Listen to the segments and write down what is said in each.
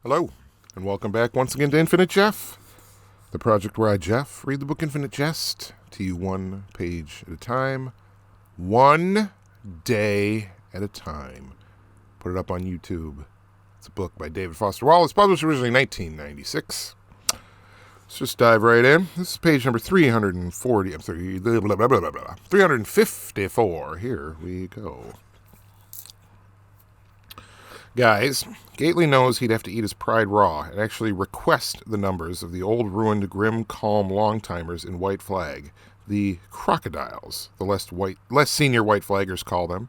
Hello, and welcome back once again to Infinite Jeff, the project where I, Jeff, read the book Infinite Jest to you one page at a time, one day at a time. Put it up on YouTube. It's a book by David Foster Wallace, published originally in 1996. Let's just dive right in. This is page number 354. Here we go. Guys, Gately knows he'd have to eat his pride raw and actually request the numbers of the old ruined grim calm long-timers in White Flag, the crocodiles, the less senior white flaggers call them,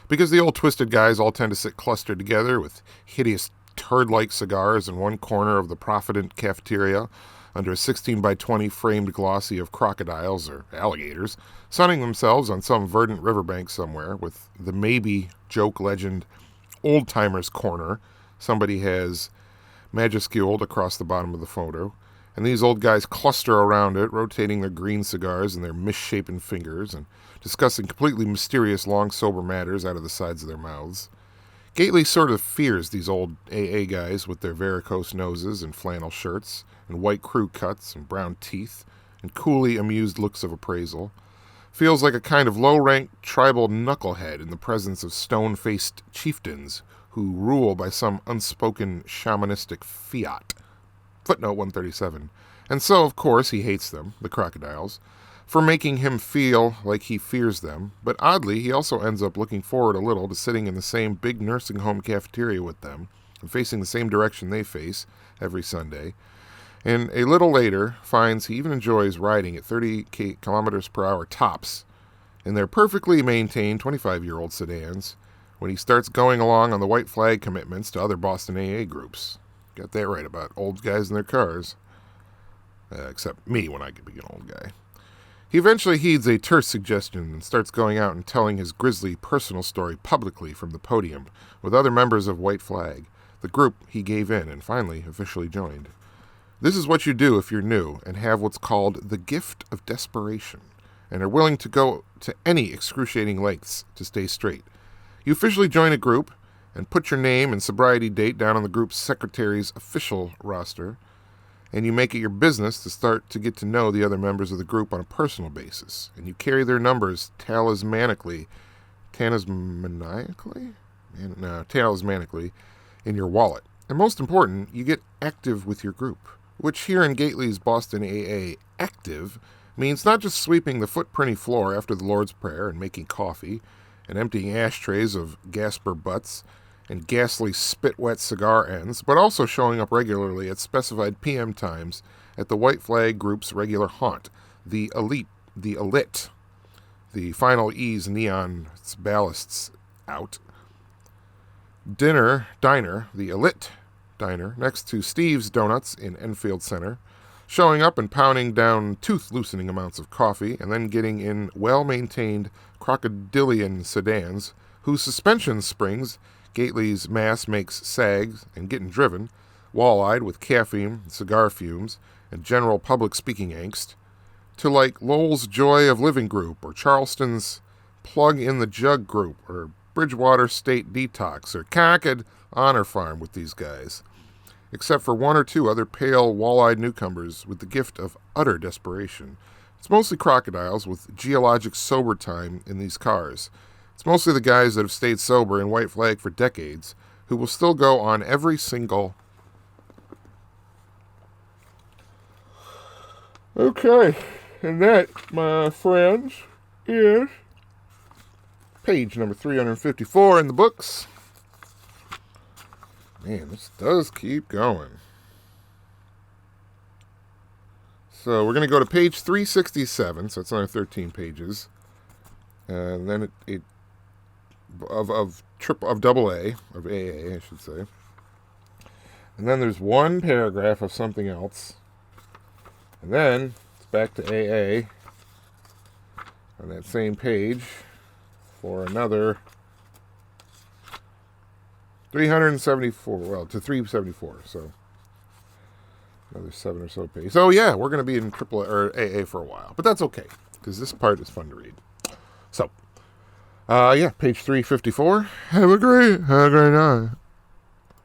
because the old twisted guys all tend to sit clustered together with hideous turd-like cigars in one corner of the Provident cafeteria under a 16 by 20 framed glossy of crocodiles or alligators, sunning themselves on some verdant riverbank somewhere with the maybe joke legend Old-timers corner somebody has majusculed across the bottom of the photo, and these old guys cluster around it, rotating their green cigars in their misshapen fingers and discussing completely mysterious long sober matters out of the sides of their mouths. Gately sort of fears these old AA guys with their varicose noses and flannel shirts and white crew cuts and brown teeth and coolly amused looks of appraisal. Feels like a kind of low-ranked tribal knucklehead in the presence of stone-faced chieftains who rule by some unspoken shamanistic fiat. Footnote 137. And so, of course, he hates them, the crocodiles, for making him feel like he fears them, but oddly, he also ends up looking forward a little to sitting in the same big nursing home cafeteria with them and facing the same direction they face every Sunday, and a little later finds he even enjoys riding at 30 kilometers per hour tops in their perfectly maintained 25-year-old sedans when he starts going along on the White Flag commitments to other Boston AA groups. Got that right about old guys in their cars. Except me when I get to be an old guy. He eventually heeds a terse suggestion and starts going out and telling his grisly personal story publicly from the podium with other members of White Flag, the group he gave in and finally officially joined. This is what you do if you're new and have what's called the gift of desperation and are willing to go to any excruciating lengths to stay straight. You officially join a group and put your name and sobriety date down on the group's secretary's official roster, and you make it your business to start to get to know the other members of the group on a personal basis, and you carry their numbers talismanically in your wallet. And most important, you get active with your group, which here in Gately's Boston AA, active, means not just sweeping the footprinty floor after the Lord's Prayer and making coffee and emptying ashtrays of Gasper butts and ghastly spit-wet cigar ends, but also showing up regularly at specified PM times at the White Flag Group's regular haunt, the Elite, the final E's neon ballasts out. Diner, the Elite Diner, next to Steve's Donuts in Enfield Center, showing up and pounding down tooth-loosening amounts of coffee, and then getting in well-maintained crocodilian sedans, whose suspension springs Gately's mass makes sags and getting driven, wall-eyed with caffeine, cigar fumes, and general public speaking angst, to like Lowell's Joy of Living group, or Charleston's Plug in the Jug group, or Bridgewater State Detox, or Concord Honor Farm with these guys, except for one or two other pale, wall-eyed newcomers with the gift of utter desperation. It's mostly crocodiles with geologic sober time in these cars. It's mostly the guys that have stayed sober in White Flag for decades, who will still go on every single... Okay, and that, my friends, is page number 354 in the books. Man, this does keep going. So we're going to go to page 367, so it's another 13 pages. And then of double A, of AA, I should say. And then there's one paragraph of something else. And then it's back to AA on that same page for another 374, to 374, so another 7 or so pages. So yeah, we're going to be in AA for a while, but that's okay, because this part is fun to read. So, page 354. Have a great night.